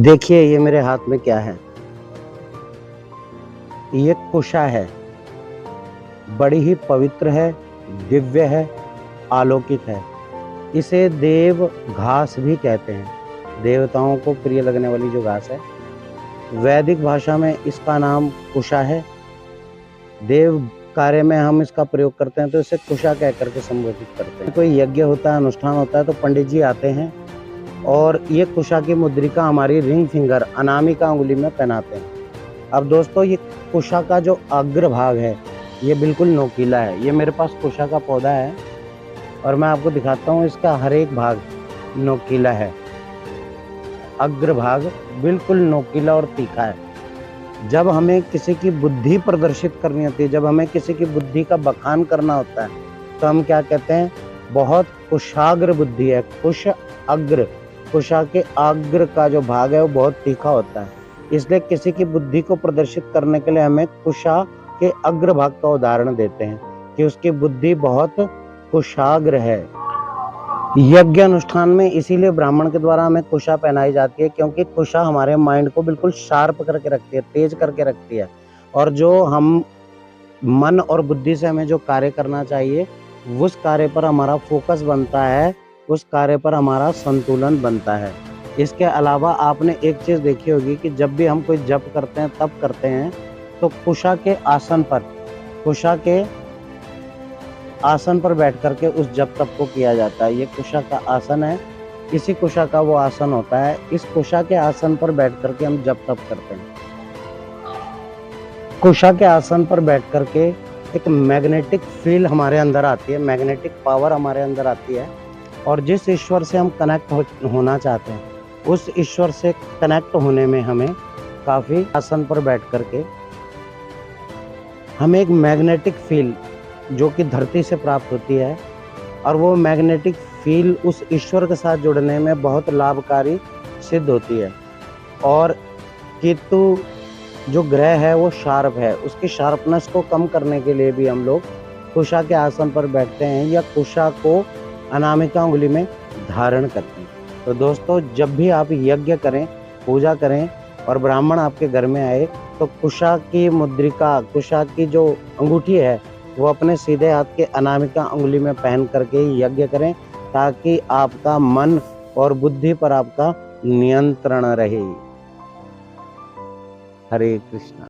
देखिए ये मेरे हाथ में क्या है। ये कुशा है, बड़ी ही पवित्र है, दिव्य है, अलौकिक है। इसे देव घास भी कहते हैं। देवताओं को प्रिय लगने वाली जो घास है, वैदिक भाषा में इसका नाम कुशा है। देव कार्य में हम इसका प्रयोग करते हैं तो इसे कुशा कह करके संबोधित करते हैं। कोई यज्ञ होता है, अनुष्ठान होता है तो पंडित जी आते हैं और ये कुशा की मुद्रिका हमारी रिंग फिंगर अनामिका उंगली में पहनाते हैं। अब दोस्तों, ये कुशा का जो अग्र भाग है ये बिल्कुल नोकीला है। ये मेरे पास कुशा का पौधा है और मैं आपको दिखाता हूँ, इसका हर एक भाग नोकीला है। अग्र भाग बिल्कुल नोकीला और तीखा है। जब हमें किसी की बुद्धि प्रदर्शित करनी होती है, जब हमें किसी की बुद्धि का बखान करना होता है तो हम क्या कहते हैं, बहुत कुशाग्र बुद्धि है। कुश अग्र, कुशा के अग्र का जो भाग है वो बहुत तीखा होता है। इसलिए किसी की बुद्धि को प्रदर्शित करने के लिए हमें कुशा के अग्र भाग का उदाहरण देते हैं कि उसकी बुद्धि बहुत कुशाग्र है। यज्ञ अनुष्ठान में इसीलिए ब्राह्मण के द्वारा हमें कुशा पहनाई जाती है, क्योंकि कुशा हमारे माइंड को बिल्कुल शार्प करके रखती है, तेज करके रखती है। और जो हम मन और बुद्धि से हमें जो कार्य करना चाहिए, उस कार्य पर हमारा फोकस बनता है, उस कार्य पर हमारा संतुलन बनता है। इसके अलावा आपने एक चीज़ देखी होगी कि जब भी हम कोई जप करते हैं, तप करते हैं, तो कुशा के आसन पर, कुशा के आसन पर बैठ करके उस जप तप को किया जाता है। ये कुशा का आसन है, इसी कुशा का वो आसन होता है। इस कुशा के आसन पर बैठ करके हम जप तप करते हैं। कुशा के आसन पर बैठ करके एक मैग्नेटिक फील हमारे अंदर आती है, मैग्नेटिक पावर हमारे अंदर आती है। और जिस ईश्वर से हम कनेक्ट होना चाहते हैं, उस ईश्वर से कनेक्ट होने में हमें काफ़ी आसन पर बैठ करके हमें एक मैग्नेटिक फील जो कि धरती से प्राप्त होती है, और वो मैग्नेटिक फील उस ईश्वर के साथ जुड़ने में बहुत लाभकारी सिद्ध होती है। और केतु जो ग्रह है वो शार्प है, उसकी शार्पनेस को कम करने के लिए भी हम लोग कुशा के आसन पर बैठते हैं या कुशा को अनामिका उंगली में धारण करते हैं। तो दोस्तों, जब भी आप यज्ञ करें, पूजा करें और ब्राह्मण आपके घर में आए, तो कुशा की मुद्रिका, कुशा की जो अंगूठी है वो अपने सीधे हाथ के अनामिका उंगली में पहन करके यज्ञ करें, ताकि आपका मन और बुद्धि पर आपका नियंत्रण रहे। हरे कृष्णा।